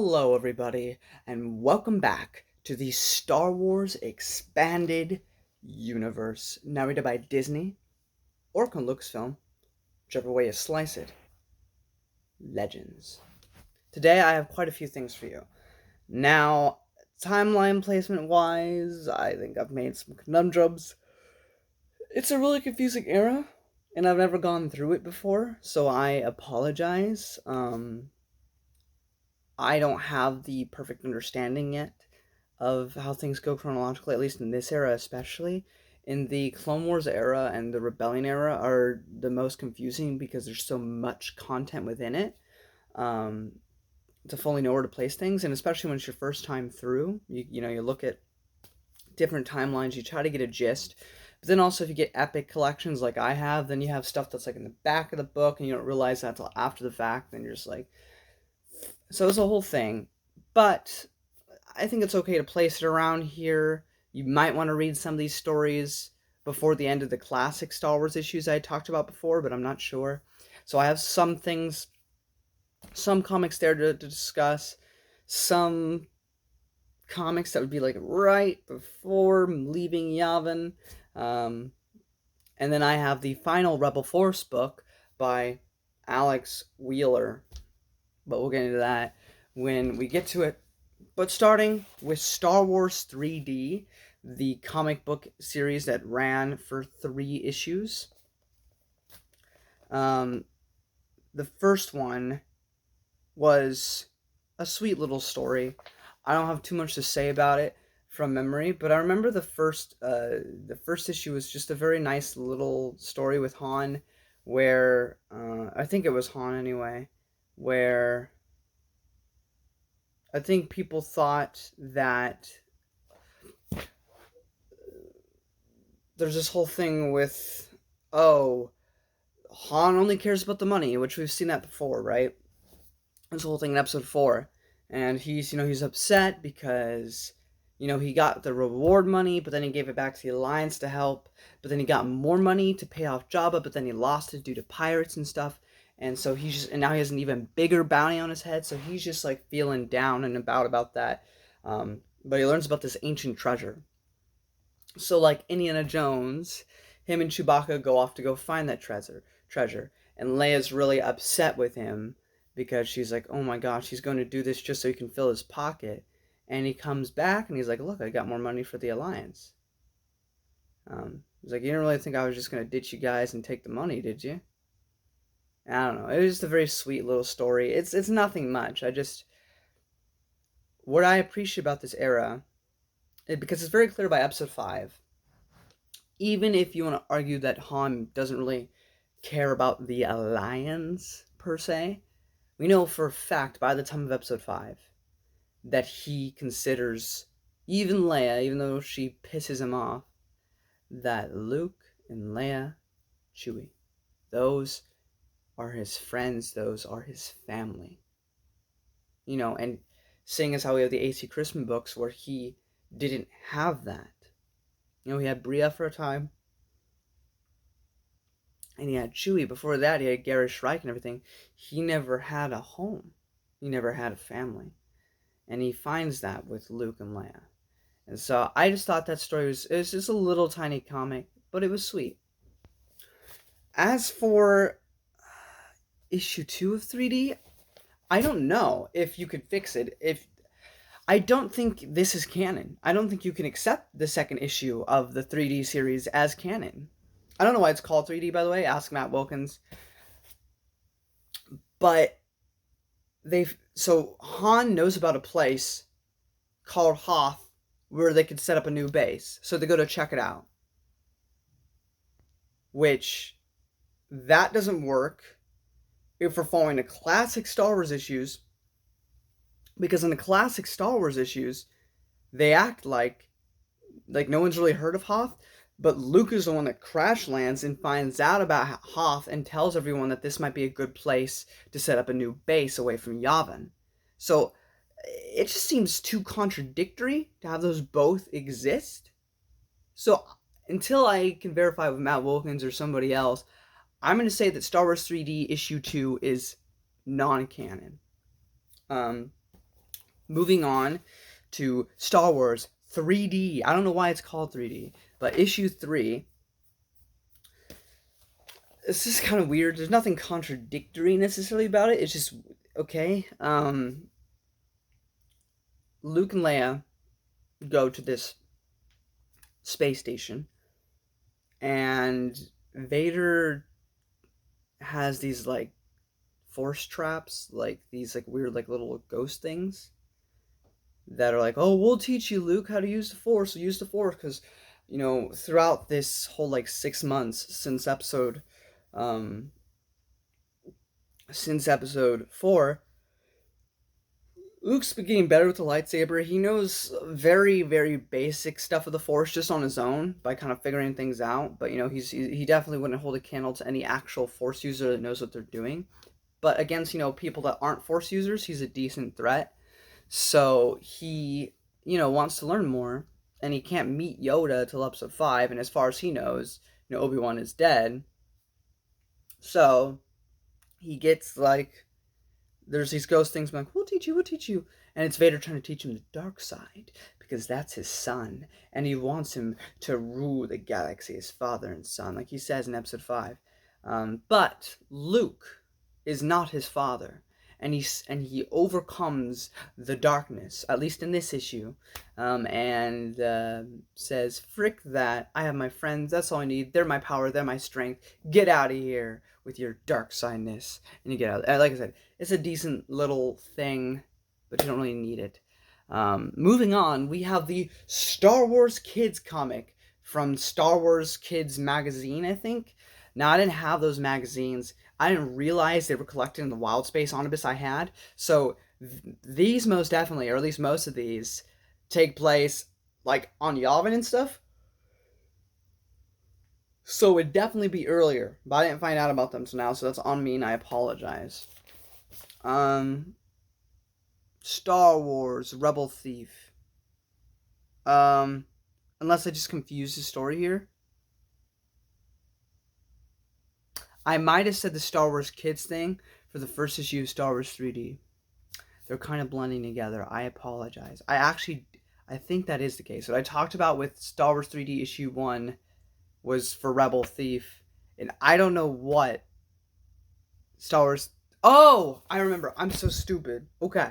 Hello, everybody, and welcome back to the Star Wars Expanded Universe, narrated by Disney or Lucasfilm, whichever way you slice it. Legends. Today, I have quite a few things for you. Now, timeline placement wise, I think I've made some conundrums. It's a really confusing era, and I've never gone through it before, so I apologize. I don't have the perfect understanding yet of how things go chronologically, at least in this era especially. In the Clone Wars era and the Rebellion era are the most confusing because there's so much content within it um, to fully know where to place things, and especially when it's your first time through, you look at different timelines, you try to get a gist. But then also, if you get epic collections like I have, then you have stuff that's like in the back of the book, and you don't realize that until after the fact. Then you're just like, so it's a whole thing. But I think it's okay to place it around here. You might want to read some of these stories before the end of the classic Star Wars issues I talked about before, but I'm not sure. So I have some things, some comics there to discuss, some comics that would be like right before leaving Yavin. And then I have the final Rebel Force book by Alex Wheeler, but we'll get into that when we get to it. But starting with Star Wars 3D, the comic book series that ran for 3 issues. The first one was a sweet little story. I don't have too much to say about it from memory, but I remember the first issue was just a very nice little story with Han, where I think it was Han anyway, where I think people thought that there's this whole thing with, oh, Han only cares about the money, which we've seen that before, right? This whole thing in episode 4. And he's upset because, he got the reward money, but then he gave it back to the Alliance to help. But then he got more money to pay off Jabba, but then he lost it due to pirates and stuff. And so and now he has an even bigger bounty on his head, so he's just like feeling down and about that. But he learns about this ancient treasure. So like Indiana Jones, him and Chewbacca go off to go find that treasure. And Leia's really upset with him because she's like, oh my gosh, he's going to do this just so he can fill his pocket. And he comes back and he's like, look, I got more money for the Alliance. He's like, you didn't really think I was just going to ditch you guys and take the money, did you? I don't know. It was just a very sweet little story. It's nothing much. What I appreciate about this era, because it's very clear by episode 5, even if you want to argue that Han doesn't really care about the Alliance, per se, we know for a fact by the time of episode 5 that he considers even Leia, even though she pisses him off, that Luke and Leia, Chewie, those are his friends, those are his family. And seeing as how we have the A.C. Christmas books where he didn't have that. He had Bria for a time, and he had Chewie. Before that, he had Garrus Reich and everything. He never had a home. He never had a family. And he finds that with Luke and Leia. And so I just thought that story was just a little tiny comic, but it was sweet. As for issue 2 of 3D, I don't know if you could fix it. I don't think this is canon. I don't think you can accept the second issue of the 3D series as canon. I don't know why it's called 3D, by the way. Ask Matt Wilkins. But so Han knows about a place called Hoth where they could set up a new base. So they go to check it out. Which, that doesn't work if we're following the classic Star Wars issues, because in the classic Star Wars issues, they act like no one's really heard of Hoth, but Luke is the one that crash lands and finds out about Hoth and tells everyone that this might be a good place to set up a new base away from Yavin. So it just seems too contradictory to have those both exist. So until I can verify with Matt Wilkins or somebody else, I'm going to say that Star Wars 3D issue 2 is non-canon. Moving on to Star Wars 3D. I don't know why it's called 3D, but issue 3. This is kind of weird. There's nothing contradictory necessarily about it. It's just okay. Luke and Leia go to this space station, and Vader has these like force traps, like these like weird like little ghost things that are like, oh, we'll teach you, Luke, how to use the force. So use the force, because you know, throughout this whole like 6 months since episode 4, Luke's getting better with the lightsaber. He knows very, very basic stuff of the Force just on his own by kind of figuring things out. But, you know, he definitely wouldn't hold a candle to any actual Force user that knows what they're doing. But against, you know, people that aren't Force users, he's a decent threat. So he, you know, wants to learn more. And he can't meet Yoda till episode 5. And as far as he knows, you know, Obi-Wan is dead. So he gets, like, there's these ghost things like, we'll teach you. And it's Vader trying to teach him the dark side, because that's his son. And he wants him to rule the galaxy as father and son, like he says in episode 5. But Luke is not his father. And he overcomes the darkness, at least in this issue, and says, frick that, I have my friends, that's all I need, they're my power, they're my strength, get out of here with your dark sideness. And you get out. Like I said, it's a decent little thing, but you don't really need it. Moving on, we have the Star Wars Kids comic from Star Wars Kids magazine, I think. Now, I didn't have those magazines. I didn't realize they were collected in the Wild Space omnibus I had. So these most definitely, or at least most of these, take place like on Yavin and stuff. So it'd definitely be earlier, but I didn't find out about them till now, so that's on me and I apologize. Star Wars Rebel Thief. Unless I just confused the story here. I might have said the Star Wars Kids thing for the first issue of Star Wars 3D. They're kind of blending together. I apologize. I think that is the case. What I talked about with Star Wars 3D issue 1 was for Rebel Thief. And I don't know what Star Wars... Oh! I remember. I'm so stupid. Okay.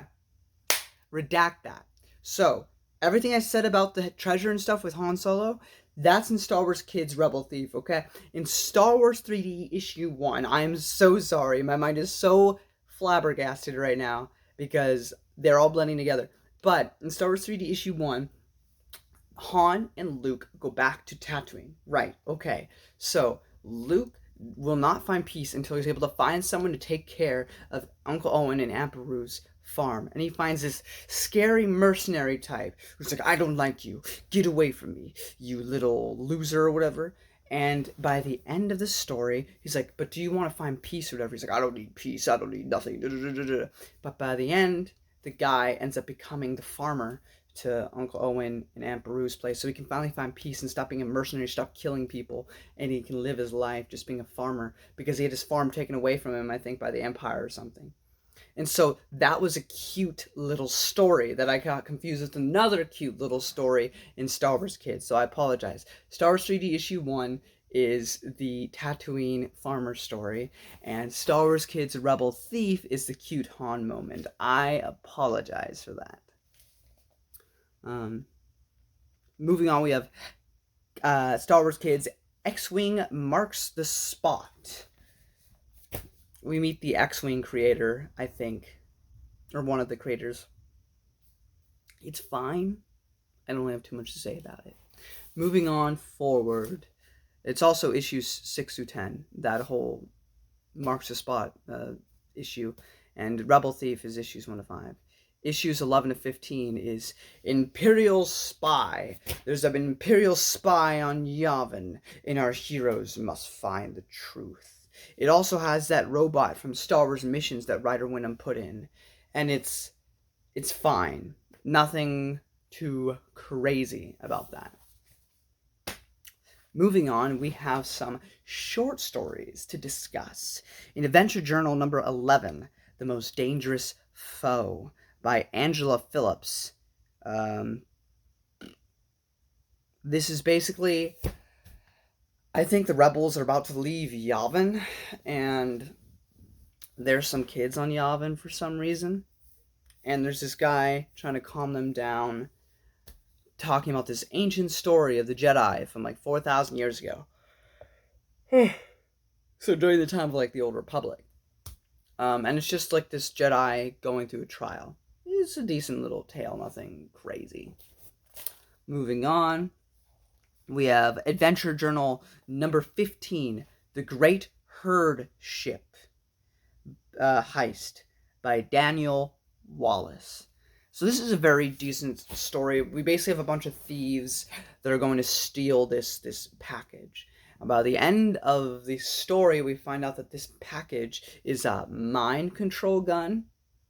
Redact that. So, everything I said about the treasure and stuff with Han Solo... That's in Star Wars Kids Rebel Thief, okay? In Star Wars 3D issue 1, I am so sorry. My mind is so flabbergasted right now because they're all blending together. But in Star Wars 3D issue 1, Han and Luke go back to Tatooine. Right, okay. So Luke will not find peace until he's able to find someone to take care of Uncle Owen and Aunt Beru's farm. And he finds this scary mercenary type who's like, I don't like you. Get away from me, you little loser or whatever. And by the end of the story, he's like, but do you want to find peace or whatever? He's like, I don't need peace. I don't need nothing. But by the end, the guy ends up becoming the farmer to Uncle Owen and Aunt Beru's place, so he can finally find peace and stop being a mercenary, stop killing people, and he can live his life just being a farmer, because he had his farm taken away from him, I think, by the Empire or something. And so that was a cute little story that I got confused with another cute little story in Star Wars Kids, so I apologize. Star Wars 3D issue 1 is the Tatooine farmer story, and Star Wars Kids Rebel Thief is the cute Han moment. I apologize for that. Moving on, we have Star Wars Kids X-Wing Marks the Spot. We meet the X-Wing creator, I think, or one of the creators. It's fine. I don't have too much to say about it. Moving on forward, it's also issues 6 through 10, that whole Marks the Spot issue, and Rebel Thief is issues 1 to 5. Issues 11 to 15 is Imperial Spy. There's an Imperial spy on Yavin, and our heroes must find the truth. It also has that robot from Star Wars Missions that Ryder Wynnum put in, and it's fine. Nothing too crazy about that. Moving on, we have some short stories to discuss. In Adventure Journal number 11, The Most Dangerous Foe, by Angela Phillips. Um, this is basically, I think the rebels are about to leave Yavin, and there's some kids on Yavin for some reason, and there's this guy trying to calm them down, talking about this ancient story of the Jedi from like 4,000 years ago. So during the time of like the Old Republic. And it's just like this Jedi going through a trial. It's a decent little tale, nothing crazy. Moving on, we have Adventure Journal number 15, The Great Herd Ship Heist by Daniel Wallace. So this is a very decent story. We basically have a bunch of thieves that are going to steal this package. And by the end of the story, we find out that this package is a mind control gun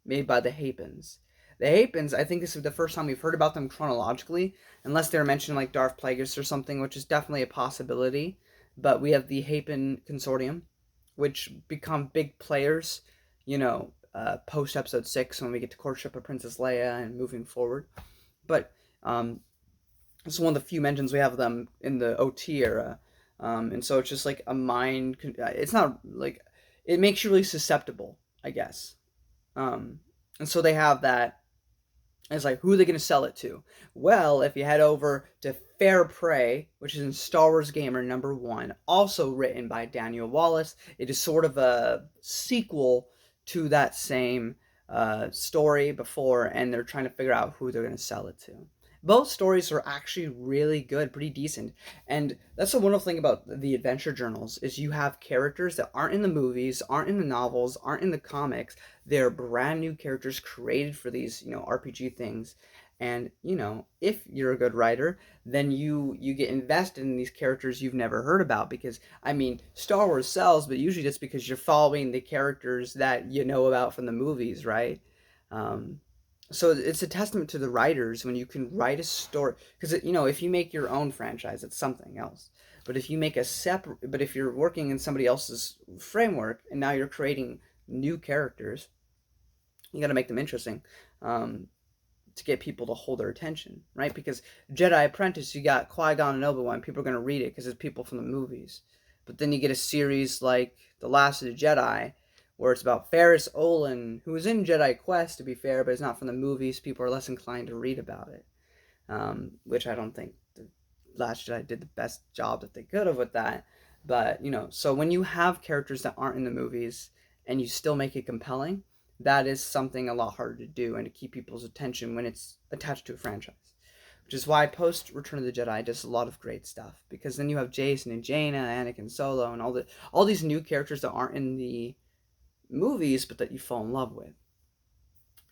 made by the Hapens. The Hapens, I think this is the first time we've heard about them chronologically, unless they're mentioned like Darth Plagueis or something, which is definitely a possibility. But we have the Hapen Consortium, which become big players, post episode 6 when we get to courtship of Princess Leia and moving forward. But this is one of the few mentions we have of them in the OT era. And so it's just like a mind. It's not like it makes you really susceptible, I guess. And so they have that. It's like, who are they going to sell it to? Well, if you head over to Fair Prey, which is in Star Wars Gamer number 1, also written by Daniel Wallace, it is sort of a sequel to that same story before, and they're trying to figure out who they're going to sell it to. Both stories are actually really good, pretty decent. And that's the wonderful thing about the adventure journals is you have characters that aren't in the movies, aren't in the novels, aren't in the comics. They're brand new characters created for these, RPG things. And, if you're a good writer, then you get invested in these characters you've never heard about because, Star Wars sells, but usually that's because you're following the characters that you know about from the movies, right? So it's a testament to the writers when you can write a story because if you make your own franchise, it's something else. But if you make but if you're working in somebody else's framework and now you're creating new characters, you got to make them interesting to get people to hold their attention, right? Because Jedi Apprentice, you got Qui-Gon and Obi-Wan, people are going to read it because it's people from the movies. But then you get a series like The Last of the Jedi, where it's about Ferris Olin, who was in Jedi Quest, to be fair, but it's not from the movies. People are less inclined to read about it, which I don't think the Last Jedi did the best job that they could have with that. But, so when you have characters that aren't in the movies and you still make it compelling, that is something a lot harder to do and to keep people's attention when it's attached to a franchise. Which is why post Return of the Jedi does a lot of great stuff. Because then you have Jason and Jaina, Anakin Solo, and all these new characters that aren't in the movies, but that you fall in love with.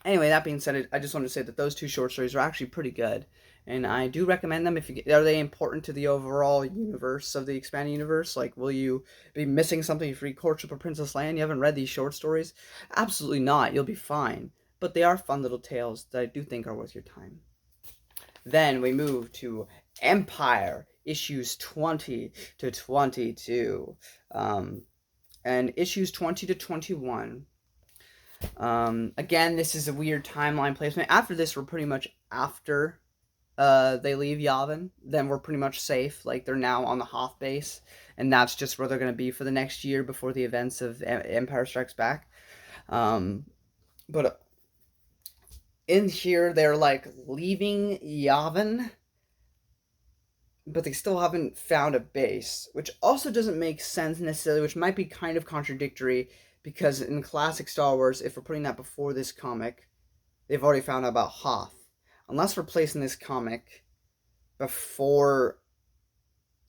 Anyway, that being said, I just wanted to say that those two short stories are actually pretty good, and I do recommend them. Are they important to the overall universe of the expanded universe? Like, will you be missing something if you read Courtship of Princess Leia and you haven't read these short stories? Absolutely not. You'll be fine. But they are fun little tales that I do think are worth your time. Then we move to Empire, issues 20 to 22. And issues 20 to 21. Again, this is a weird timeline placement. After this, we're pretty much after they leave Yavin. Then we're pretty much safe. Like, they're now on the Hoth base. And that's just where they're going to be for the next year before the events of Empire Strikes Back. But in here, they're, like, leaving Yavin, but they still haven't found a base, which also doesn't make sense necessarily, which might be kind of contradictory, because in classic Star Wars, if we're putting that before this comic, they've already found out about Hoth. Unless we're placing this comic before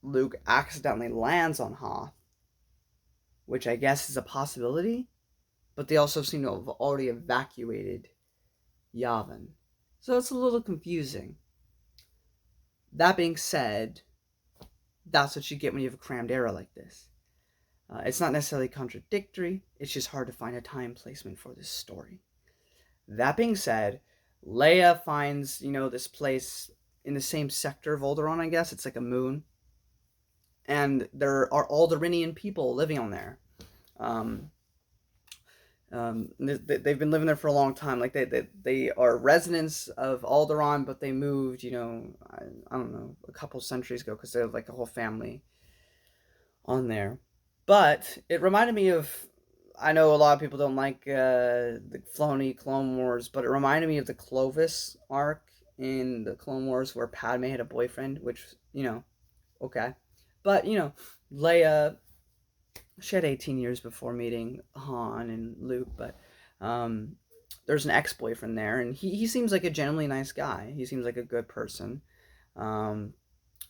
Luke accidentally lands on Hoth, which I guess is a possibility, but they also seem to have already evacuated Yavin. So it's a little confusing. That being said, that's what you get when you have a crammed era like this. It's not necessarily contradictory, it's just hard to find a time placement for this story. That being said, Leia finds, this place in the same sector of Alderaan, I guess. It's like a moon. And there are Alderaanian people living on there. They've been living there for a long time. Like they are residents of Alderaan, but they moved, I don't know, a couple centuries ago because they have like a whole family on there. But it reminded me of. I know a lot of people don't like the Filoni Clone Wars, but it reminded me of the Clovis arc in the Clone Wars where Padme had a boyfriend, which okay, but Leia, she had 18 years before meeting Han and Luke, but um, there's an ex-boyfriend there, and he seems like a genuinely nice guy. He seems like a good person. Um,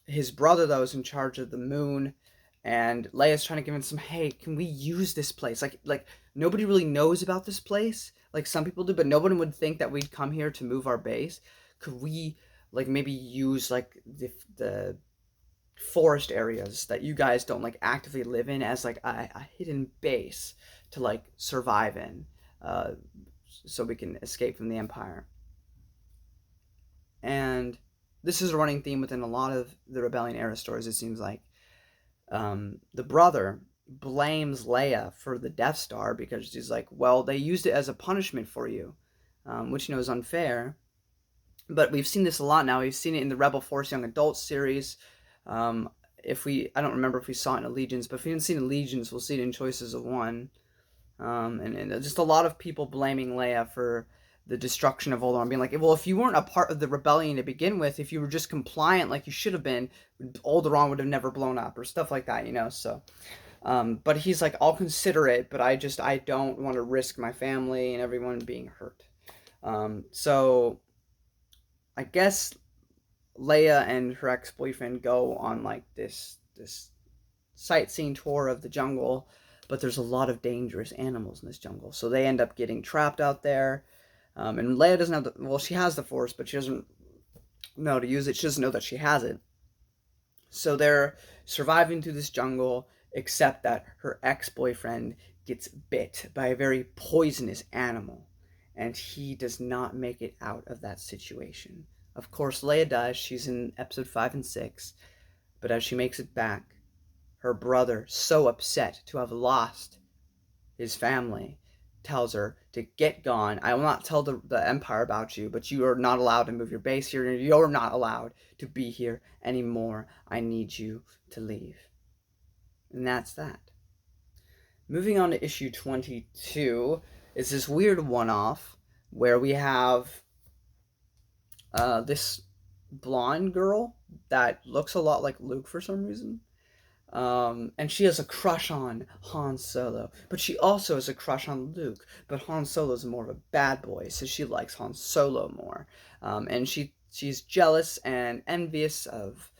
his brother though is in charge of the moon, and Leia's trying to convince him, hey, can we use this place? Like nobody really knows about this place. Like some people do, but nobody would think that we'd come here to move our base. Could we like maybe use like the forest areas that you guys don't like actively live in as like a hidden base to like survive in, uh, so we can escape from the Empire? And this is a running theme within a lot of the Rebellion era stories. It seems like the brother blames Leia for the Death Star because she's like, well, they used it as a punishment for you, which is unfair. But we've seen this a lot now. We've seen it in the Rebel Force Young Adults series. Um, I don't remember if we saw it in Allegiance, but if we didn't see it in Allegiance, we'll see it in Choices of One. And just a lot of people blaming Leia for the destruction of Alderaan, being like, well, if you weren't a part of the rebellion to begin with, if you were just compliant like you should have been, Alderaan would have never blown up or stuff like that, So, but he's like, I'll consider it, but I don't want to risk my family and everyone being hurt. So I guess Leia and her ex-boyfriend go on like this sightseeing tour of the jungle, but there's a lot of dangerous animals in this jungle, so they end up getting trapped out there. And Leia doesn't have she has the Force, but she doesn't know how to use it. She doesn't know that she has it. So they're surviving through this jungle, except that her ex-boyfriend gets bit by a very poisonous animal, and he does not make it out of that situation. Of course, Leia does. She's in episode 5 and 6, but as she makes it back, her brother, so upset to have lost his family, tells her to get gone. I will not tell the Empire about you, but you are not allowed to move your base here. You're not allowed to be here anymore. I need you to leave. And that's that. Moving on to issue 22 is this weird one-off where we have this blonde girl that looks a lot like Luke for some reason. And she has a crush on Han Solo, but she also has a crush on Luke. But Han Solo's more of a bad boy, so she likes Han Solo more. And she's jealous and envious of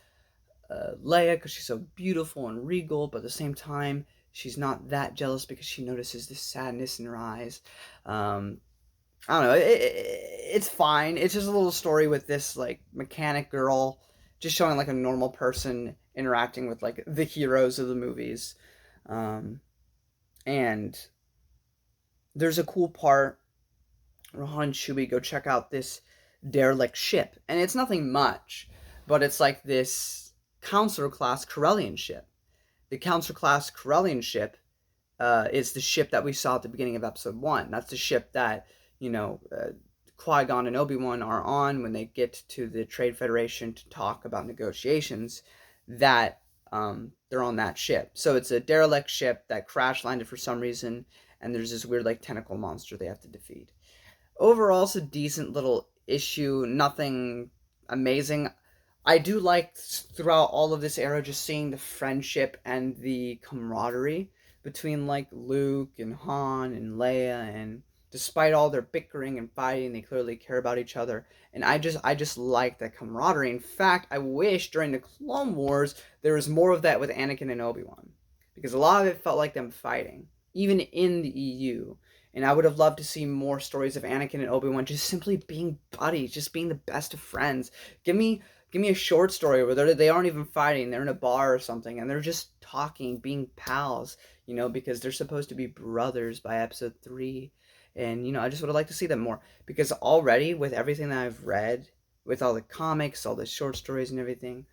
Leia because she's so beautiful and regal, but at the same time, she's not that jealous because she notices this sadness in her eyes. I don't know. It's fine. It's just a little story with this like mechanic girl, just showing like a normal person interacting with like the heroes of the movies. And there's a cool part where Han and Chewie go check out this derelict ship, and it's nothing much, but it's like this Counselor class Corellian ship. The Counselor class Corellian ship is the ship that we saw at the beginning of episode 1. That's the ship that Qui-Gon and Obi-Wan are on when they get to the Trade Federation to talk about negotiations. That they're on that ship. So it's a derelict ship that crash landed for some reason, and there's this weird like tentacle monster they have to defeat. Overall, it's a decent little issue. Nothing amazing. I do like throughout all of this era just seeing the friendship and the camaraderie between like Luke and Han and Leia, and despite all their bickering and fighting, they clearly care about each other. And I just like that camaraderie. In fact, I wish during the Clone Wars there was more of that with Anakin and Obi-Wan, because a lot of it felt like them fighting, even in the EU. And I would have loved to see more stories of Anakin and Obi-Wan just simply being buddies, just being the best of friends. Give me a short story where they aren't even fighting, they're in a bar or something, and they're just talking, being pals, because they're supposed to be brothers by episode 3. And, I just would have liked to see them more. Because already, with everything that I've read, with all the comics, all the short stories and everything,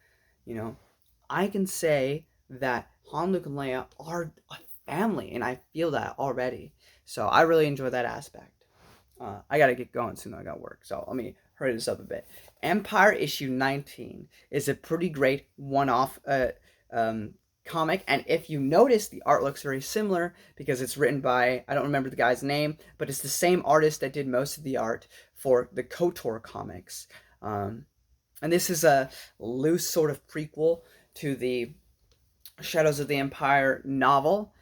I can say that Han, Luke, and Leia are a family, and I feel that already. So I really enjoy that aspect. I gotta get going soon. I got work, so let me hurry this up a bit. Empire issue 19 is a pretty great one-off um, comic, and if you notice, the art looks very similar because it's written by, I don't remember the guy's name, but it's the same artist that did most of the art for the KOTOR comics. And this is a loose sort of prequel to the Shadows of the Empire novel,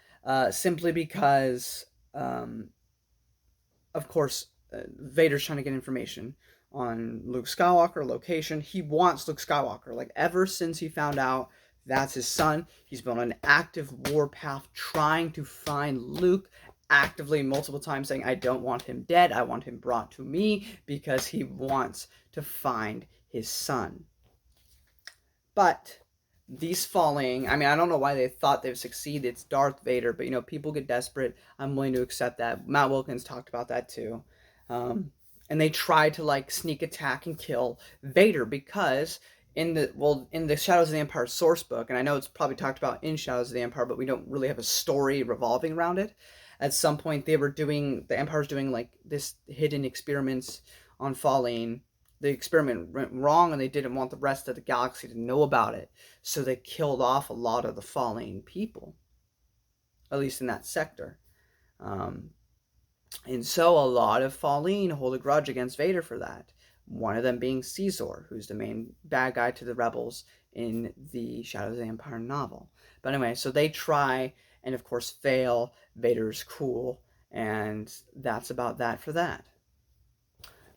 simply because, of course, Vader's trying to get information on Luke Skywalker, location. He wants Luke Skywalker. Like, ever since he found out that's his son, he's been on an active warpath trying to find Luke, actively multiple times saying, I don't want him dead, I want him brought to me, because he wants to find his son. But these falling, I mean, I don't know why they thought they would succeed. It's Darth Vader, but, you know, people get desperate. I'm willing to accept that. Matt Wilkins talked about that too. And they try to, like, sneak attack and kill Vader because in the Shadows of the Empire source book, and I know it's probably talked about in Shadows of the Empire, but we don't really have a story revolving around it. At some point, the Empire's doing, like, this hidden experiments on falling. The experiment went wrong, and they didn't want the rest of the galaxy to know about it, so they killed off a lot of the falling people, at least in that sector. And so a lot of Fallen hold a grudge against Vader for that. One of them being Caesar, who's the main bad guy to the rebels in the Shadows of the Empire novel. But anyway, so they try and of course fail. Vader's cool, and that's about that for that.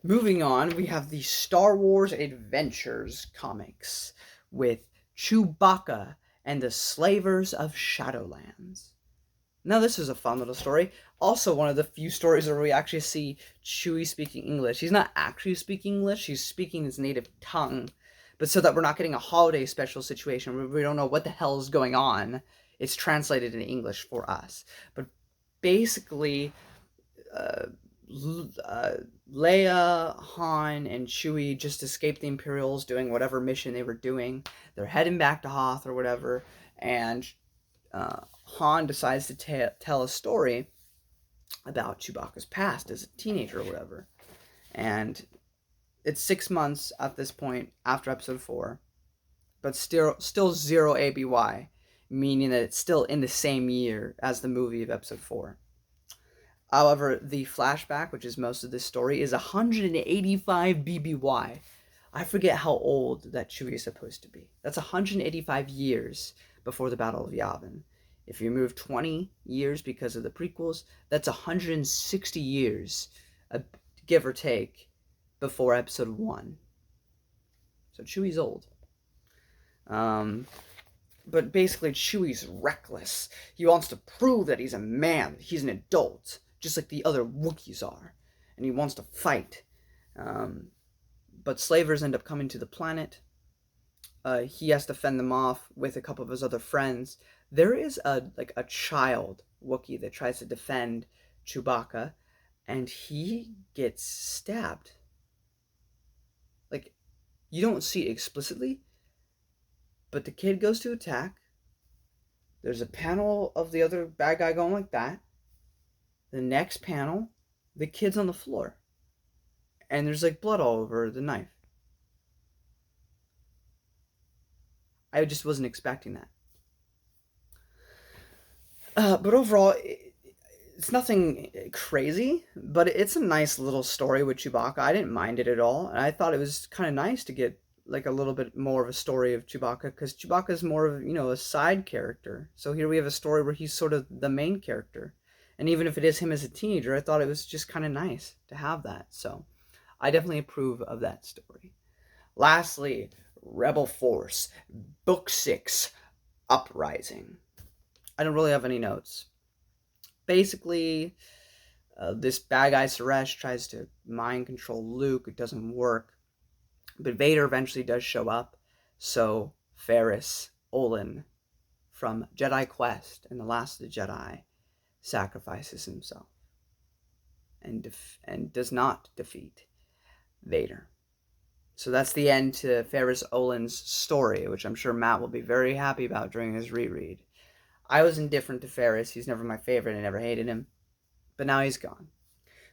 Moving on, we have the Star Wars Adventures comics with Chewbacca and the Slavers of Shadowlands. Now, this is a fun little story. Also, one of the few stories where we actually see Chewie speaking English. He's not actually speaking English, he's speaking his native tongue. But so that we're not getting a holiday special situation where we don't know what the hell is going on, it's translated in English for us. But basically, Leia, Han, and Chewie just escaped the Imperials doing whatever mission they were doing. They're heading back to Hoth or whatever, and Han decides to tell a story about Chewbacca's past as a teenager or whatever. And it's 6 months at this point after episode 4, but still 0 ABY, meaning that it's still in the same year as the movie of episode 4. However, the flashback, which is most of this story, is 185 BBY. I forget how old that Chewie is supposed to be. That's 185 years before the Battle of Yavin. If you move 20 years because of the prequels, that's 160 years, give or take, before episode 1. So Chewie's old. But basically, Chewie's reckless. He wants to prove that he's a man, that he's an adult, just like the other Wookiees are. And he wants to fight. But slavers end up coming to the planet. He has to fend them off with a couple of his other friends. There is a child Wookiee that tries to defend Chewbacca, and he gets stabbed. Like, you don't see it explicitly, but the kid goes to attack. There's a panel of the other bad guy going like that. The next panel, the kid's on the floor. And there's like blood all over the knife. I just wasn't expecting that. But overall, it's nothing crazy, but it's a nice little story with Chewbacca. I didn't mind it at all. And I thought it was kind of nice to get like a little bit more of a story of Chewbacca, because Chewbacca is more of, a side character. So here we have a story where he's sort of the main character. And even if it is him as a teenager, I thought it was just kind of nice to have that. So I definitely approve of that story. Lastly, Rebel Force, Book 6, Uprising. I don't really have any notes. Basically, this bad guy Suresh tries to mind control Luke. It doesn't work. But Vader eventually does show up. So Ferris Olin from Jedi Quest and The Last of the Jedi sacrifices himself and does not defeat Vader. So that's the end to Ferris Olin's story, which I'm sure Matt will be very happy about during his reread. I was indifferent to Ferris. He's never my favorite. I never hated him. But now he's gone.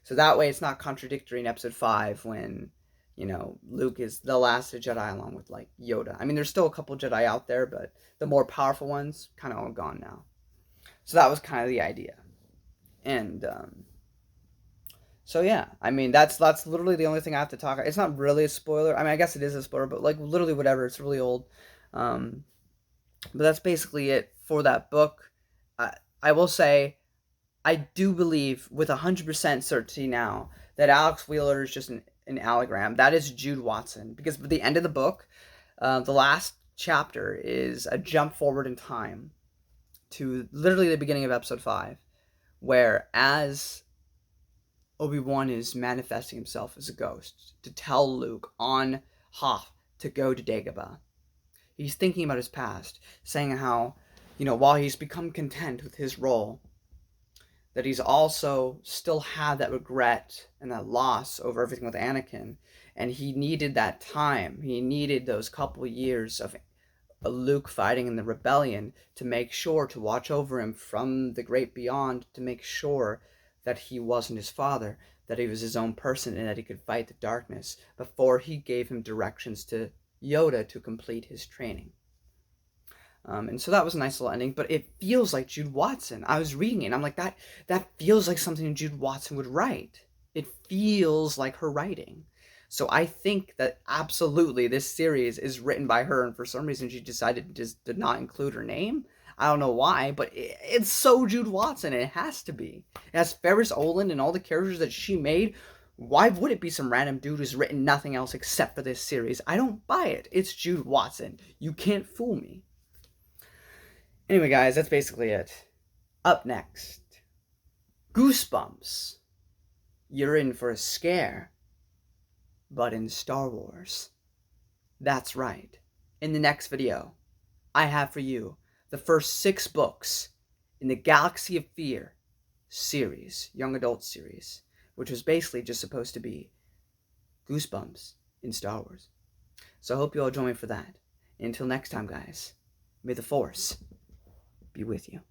So that way it's not contradictory in episode 5 when, Luke is the last Jedi along with, like, Yoda. I mean, there's still a couple Jedi out there, but the more powerful ones kind of all gone now. So that was kind of the idea. And, so yeah, I mean, that's literally the only thing I have to talk about. It's not really a spoiler. I mean, I guess it is a spoiler, but, like, literally whatever. It's really old. But that's basically it for that book. I will say, I do believe with 100% certainty now that Alex Wheeler is just an allogram. That is Jude Watson. Because at the end of the book, the last chapter is a jump forward in time to literally the beginning of episode 5, where as Obi-Wan is manifesting himself as a ghost to tell Luke on Hoth to go to Dagobah, he's thinking about his past, saying how, while he's become content with his role, that he's also still had that regret and that loss over everything with Anakin, and he needed that time. He needed those couple years of Luke fighting in the rebellion to make sure to watch over him from the great beyond, to make sure that he wasn't his father, that he was his own person, and that he could fight the darkness before he gave him directions to Yoda to complete his training. And so that was a nice little ending, but it feels like Jude Watson. I was reading it, and I'm like, that feels like something Jude Watson would write. It feels like her writing. So I think that absolutely this series is written by her, and for some reason she decided to just did not include her name. I don't know why, but it's so Jude Watson. It has to be. It has Ferris Olin and all the characters that she made. Why would it be some random dude who's written nothing else except for this series? I don't buy it. It's Jude Watson. You can't fool me. Anyway, guys, that's basically it. Up next, Goosebumps. You're in for a scare, but in Star Wars. That's right. In the next video, I have for you the first 6 books in the Galaxy of Fear series, young adult series, which was basically just supposed to be Goosebumps in Star Wars. So I hope you all join me for that. Until next time, guys, may the Force be with you.